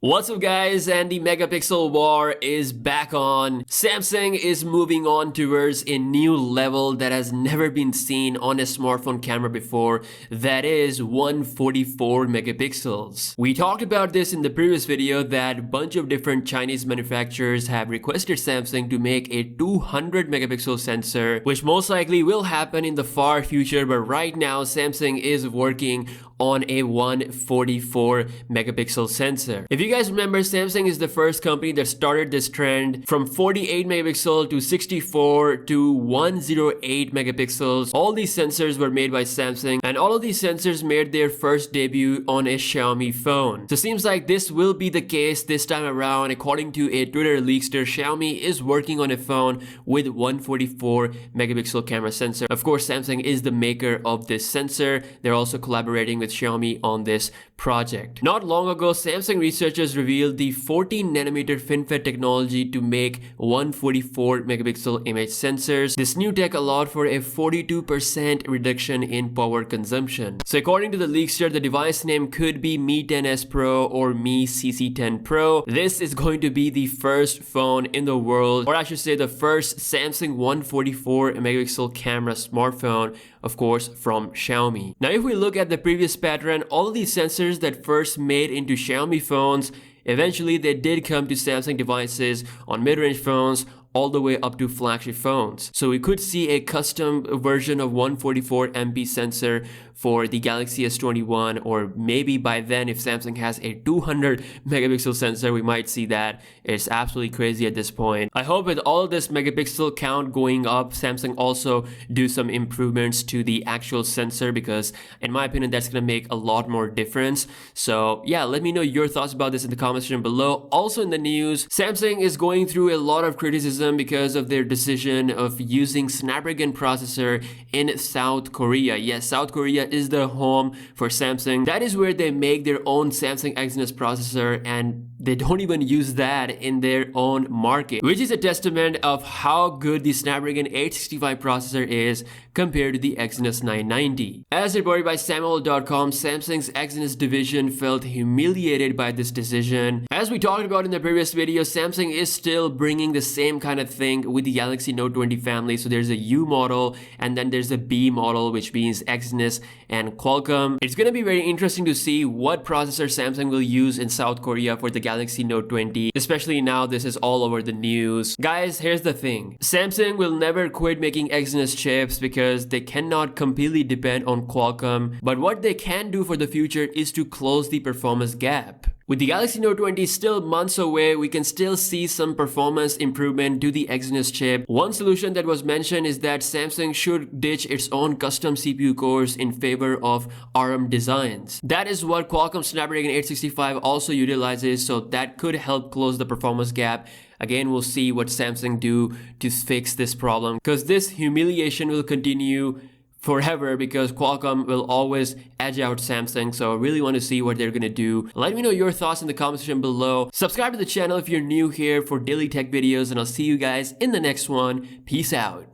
What's up guys, and the megapixel war is back on. Samsung is moving on towards a new level that has never been seen on a smartphone camera before, that is 144 megapixels. We talked about this in the previous video that a bunch of different Chinese manufacturers have requested Samsung to make a 200 megapixel sensor, which most likely will happen in the far future, but right now Samsung is working on a 144 megapixel sensor. If you guys remember, Samsung is the first company that started this trend from 48 megapixel to 64 to 108 megapixels. All these sensors were made by Samsung, and all of these sensors made their first debut on a Xiaomi phone. So it seems like this will be the case this time around. According to a Twitter leakster, Xiaomi is working on a phone with 144 megapixel camera sensor. Of course, Samsung is the maker of this sensor. They're also collaborating with Xiaomi on this project. Not long ago, Samsung researchers revealed the 14 nanometer FinFET technology to make 144 megapixel image sensors. This new tech allowed for a 42% reduction in power consumption. So according to the leakster, the device name could be Mi 10s Pro or Mi CC10 Pro. This is going to be the first phone in the world, or I should say the first Samsung 144 megapixel camera smartphone, of course from Xiaomi. Now if we look at the previous pattern, all of these sensors that first made into Xiaomi phones, eventually they did come to Samsung devices on mid-range phones all the way up to flagship phones. So we could see a custom version of 144 MP sensor for the Galaxy S21, or maybe by then if Samsung has a 200 megapixel sensor, we might see that. It's absolutely crazy at this point. I hope with all of this megapixel count going up, Samsung also do some improvements to the actual sensor, because in my opinion that's gonna make a lot more difference. So yeah, let me know your thoughts about this in the comment section below. Also in the news, Samsung is going through a lot of criticism because of their decision of using Snapdragon processor in South Korea. Yes, South Korea is the home for Samsung. That is where they make their own Samsung Exynos processor, and they don't even use that in their own market, which is a testament of how good the Snapdragon 865 processor is compared to the Exynos 990. As reported by Samuel.com, Samsung's Exynos division felt humiliated by this decision. As we talked about in the previous video, Samsung is still bringing the same kind of thing with the Galaxy Note 20 family. So there's a U model and then there's a B model, which means Exynos and Qualcomm. It's going to be very interesting to see what processor Samsung will use in South Korea for the Galaxy Note 20, especially now this is all over the news. Guys, here's the thing. Samsung will never quit making Exynos chips because they cannot completely depend on Qualcomm, but what they can do for the future is to close the performance gap. With the Galaxy Note 20 still months away, we can still see some performance improvement to the Exynos chip. One solution that was mentioned is that Samsung should ditch its own custom CPU cores in favor of ARM designs. That is what Qualcomm Snapdragon 865 also utilizes, so that could help close the performance gap. Again, we'll see what Samsung do to fix this problem, because this humiliation will continue forever because Qualcomm will always edge out Samsung. So I really want to see what they're gonna do. Let me know your thoughts in the comment section below. Subscribe to the channel if you're new here for daily tech videos, and I'll see you guys in the next one. Peace out.